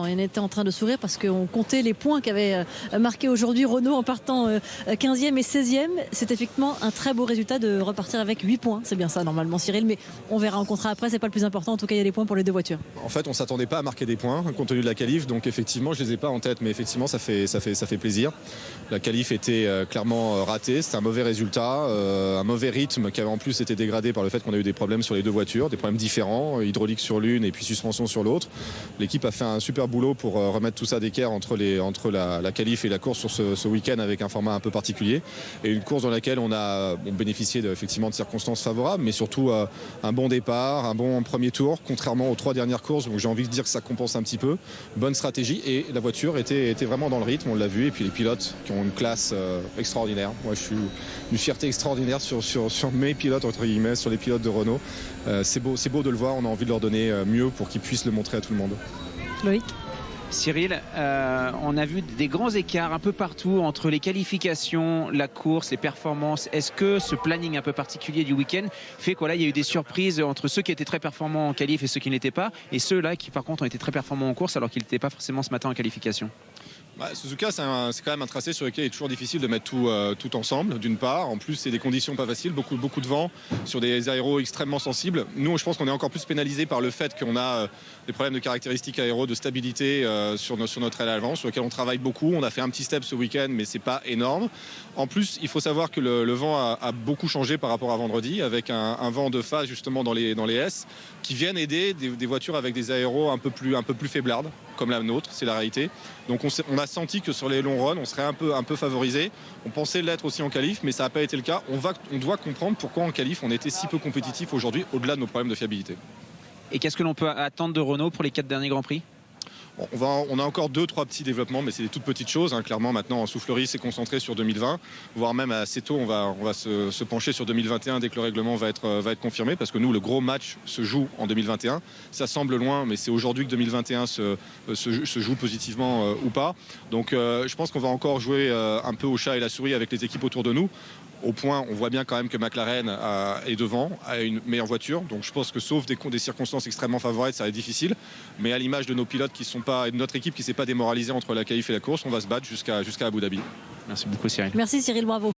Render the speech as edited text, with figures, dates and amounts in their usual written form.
On était en train de sourire parce qu'on comptait les points qu'avait marqué aujourd'hui Renault en partant 15e et 16e. C'est effectivement un très beau résultat de repartir avec 8 points. C'est bien ça normalement, Cyril, mais on verra en contrat après, c'est pas le plus important. En tout cas, il y a des points pour les deux voitures. En fait, on ne s'attendait pas à marquer des points compte tenu de la qualif, donc effectivement, je les ai pas en tête, mais effectivement, ça fait plaisir. La qualif était clairement ratée, c'était un mauvais résultat, un mauvais rythme qui avait en plus été dégradé par le fait qu'on a eu des problèmes sur les deux voitures, des problèmes différents, hydraulique sur l'une et puis suspension sur l'autre. L'équipe a fait un super boulot pour remettre tout ça d'équerre entre la qualif et la course sur ce week-end avec un format un peu particulier et une course dans laquelle on a bénéficié effectivement de circonstances favorables, mais surtout un bon départ, un bon premier tour, contrairement aux 3 dernières courses où j'ai envie de dire que ça compense un petit peu. Bonne stratégie et la voiture était vraiment dans le rythme, on l'a vu, et puis les pilotes qui ont une classe extraordinaire. Moi je suis une fierté extraordinaire sur mes pilotes entre guillemets, sur les pilotes de Renault. C'est beau de le voir, on a envie de leur donner mieux pour qu'ils puissent le montrer à tout le monde. Loïc. Cyril, on a vu des grands écarts un peu partout entre les qualifications, la course, les performances. Est-ce que ce planning un peu particulier du week-end fait qu'il y a eu des surprises entre ceux qui étaient très performants en qualif et ceux qui ne l'étaient pas, et ceux-là qui par contre ont été très performants en course alors qu'ils n'étaient pas forcément ce matin en qualification? Suzuka, c'est quand même un tracé sur lequel il est toujours difficile de mettre tout ensemble, d'une part. En plus, c'est des conditions pas faciles, beaucoup de vent, sur des aéros extrêmement sensibles. Nous, je pense qu'on est encore plus pénalisé par le fait qu'on a des problèmes de caractéristiques aéro, de stabilité sur notre aile à l'avant, sur lequel on travaille beaucoup. On a fait un petit step ce week-end, mais c'est pas énorme. En plus, il faut savoir que le vent a beaucoup changé par rapport à vendredi, avec un vent de phase justement dans les S, qui viennent aider des voitures avec des aéros un peu plus faiblardes, comme la nôtre, c'est la réalité. Donc on a senti que sur les longs runs, on serait un peu favorisé. On pensait l'être aussi en qualif, mais ça n'a pas été le cas. On doit comprendre pourquoi en qualif on était si peu compétitif aujourd'hui, au-delà de nos problèmes de fiabilité. Et qu'est-ce que l'on peut attendre de Renault pour les 4 derniers Grands Prix? On a encore 2-3 petits développements, mais c'est des toutes petites choses. Clairement, maintenant, en soufflerie, c'est concentré sur 2020, voire même assez tôt, on va se pencher sur 2021 dès que le règlement va être confirmé, parce que nous, le gros match se joue en 2021. Ça semble loin, mais c'est aujourd'hui que 2021 se joue positivement ou pas. Donc, je pense qu'on va encore jouer un peu au chat et la souris avec les équipes autour de nous. Au point, on voit bien quand même que McLaren est devant, a une meilleure voiture. Donc je pense que sauf des circonstances extrêmement favorables, ça va être difficile. Mais à l'image de nos pilotes et de notre équipe qui ne s'est pas démoralisée entre la qualif et la course, on va se battre jusqu'à Abu Dhabi. Merci beaucoup Cyril. Merci Cyril, bravo.